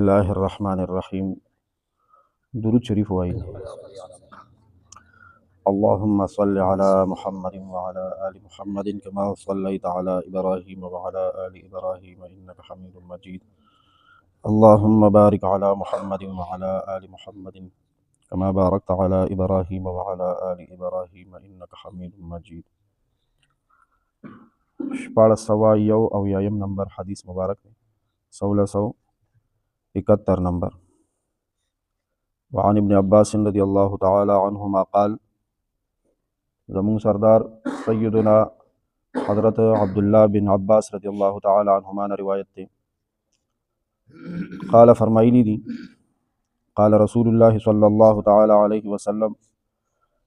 الله الرحمن الرحيم. درود شريف وایي. اللهم صل على محمد وعلى آل محمد كما صليت على إبراهيم وعلى آل إبراهيم إنك حميد مجيد. اللهم بارك على محمد وعلى آل محمد كما باركت على إبراهيم وعلى آل إبراهيم إنك حميد مجيد. شپاړس سوه یو اویایم نمبر حدیث مبارک دی. 1671 نمبر. وعن ابن عباس رضی اللہ تعالی عنہما قال، زمون سردار سیدنا حضرت عبداللہ بن عباس رضی اللہ تعالی عنہما نے روایت تے قال فرمائلی دی قال رسول اللہ صلی اللہ تعالی علیہ وسلم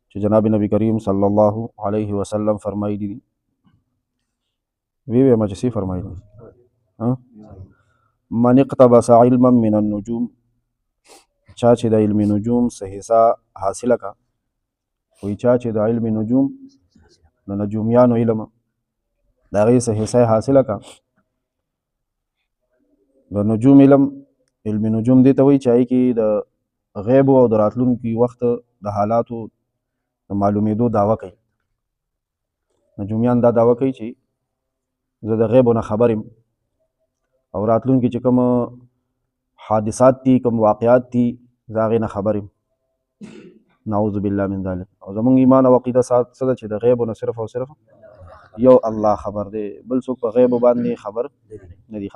کہ جناب نبی کریم صلی اللہ علیہ وسلم فرمائلی دی وی مجسی فرمائلی من اقتبس علما من النجوم، چا چې د علم نجوم څه حصہ حاصله کا، وی چا چې د علم نجوم د نجومیانو علم د هغې څه حصہ حاصله کا. د نجوم علم نجوم دې ته وایي چې هغې کې د غیبو او د راتلونکي وخت د حالاتو د معلومېدو دعوه کوي. نجومیان دا دعوه کوي چې زه د غیبو نه خبر یم او راتلونکي چې کوم حادثات دي، کوم واقعات دي، زه هغې نه خبر یم. نعوذ بالله من ذلک. او زمونږ ایمان او عقیده څه ده چې د غیبو نه صرف او صرف یو الله خبر دی، بل څوک په غیبو باندې خبر نه دي.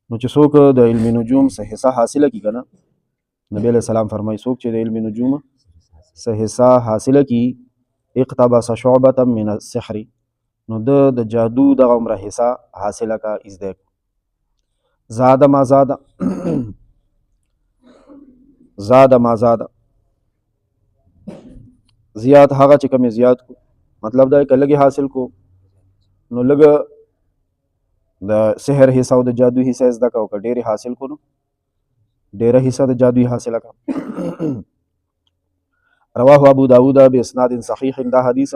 نو چې څوک د علم نجوم څه حصہ حاصله کړي که نه، نبی علیہ السلام فرمایي څوک چې د علم نجوم څه حصہ حاصله کړي اقتبس شعبة من السحر، نو د جادو دغه عمره حصہ حاصله کا ازده زاد ما زاد زاد ما زاد، زیات هغه چې کمی زیات کو، مطلب دا که لږې حاصل کو نو لږه د سحر حصہ او د جادو حصہ زده کا، او که ډېرې حاصل کو نو ډېره حصہ د جادوی حاصله کا. رواه ابو داود باسناد صحیح. دا حدیث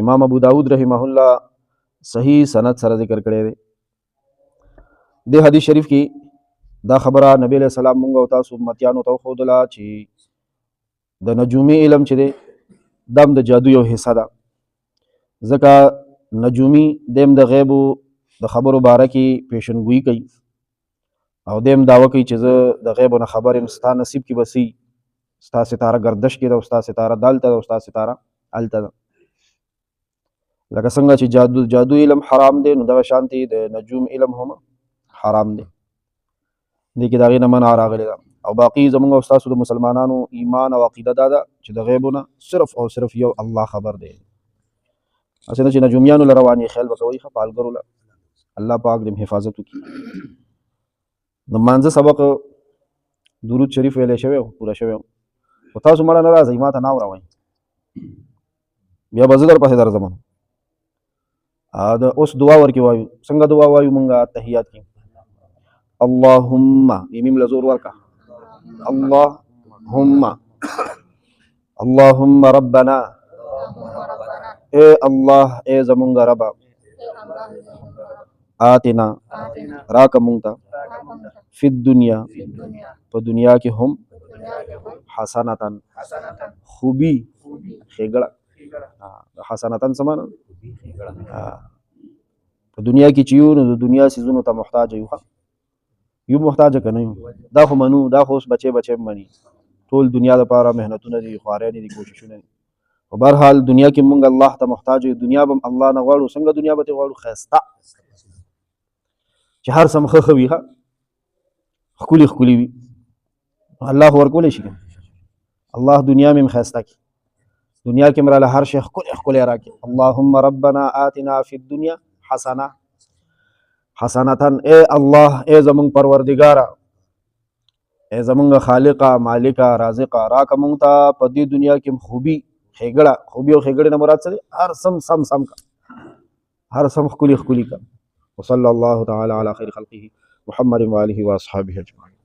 امام ابو داود رحمه الله صحیح سند سره ذکر کړی دی. د حدیث شریف کې دا خبره نبی علیہ السلام مونږ او تاسو امتیانو ته وښودله چې د نجومي علم چې دی دم د جادو یو حصہ ده، ځکه نجومي دیم د غیبو د خبرو باره کې پیشنګویي کوي او دیم دعوه کوي چې زه د غیبو نه خبر یم، ستا نصیب کې به څه، ستا ستاره گردش کې ده او ستا ستاره دلته ده او ستا ستاره هلته ده. لکه څنګه چې جادو علم حرام دی، نو دغه شانتې د نجوم علم هم حرام دی. دې کې د هغې نه منع راغلی ده. او باقي زموږ او ستاسو د مسلمانانو ایمان او عقیده دا ده چې د غیبو نه صرف او صرف یو الله خبر دی. هسې نه چې نجومیانو له روانې خیال به کوئ، ښه پالګرو له الله پاک دې حفاظت وکړي. د مانځه سبق درود شریف ویلی شوی و، پوره شوی و، خو تاسو مړه نه راځئ، ما ته نه اورئ، بیا به زه در پسې درځم. اوس دعا ورکې وایو. څنګه دعا وایو مونږ تحیات کې؟ اللهم میم له زور ورکه، اللهم ربنا، اے الله اے زمونږ ربا، آتنا راکه مونږ ته فی الدنیا په دنیا کې هم حسنتن خوبی ښېګړه. حسنتن څه معنی؟ په دنیا کې چې یو نو د دنیا څیزونو ته محتاج یو محتاج که نه یو، دا خو منو، دا خو اوس بچې بچې مني، ټول دنیا دپاره محنتونه دي، خوارۍ دي، کوششونه دي. په بهرحال دنیا کې مونږ الله ته محتاج یو. دنیا به الله نه غواړو. څنګه دنیا به ترې غواړو؟ ښایسته چې هر څه م ښه وي، ښکلي ښکلي وي. الله خو ورکولی شي، الله دنیا مې ښایسته کړي، دنیا کې مراله هر شی ښکلی ښکلی راکړي. اللهم ربنا آتنا فی الدنیا حسنه حسنتن، اے الله اے زمونږ پروردګاره، اے زمونږ خالقه مالکه رازقه، راکه مونږ ته په دې دنیا کې خوبي ښېګړه. خوبي او ښېګړې نه مراد څه دی؟ هر سم کا، هر سم ښکلي ښکلي کا. وصلی الله تعالی علی خیر خلقه محمد و آله و اصحابه اجمعین.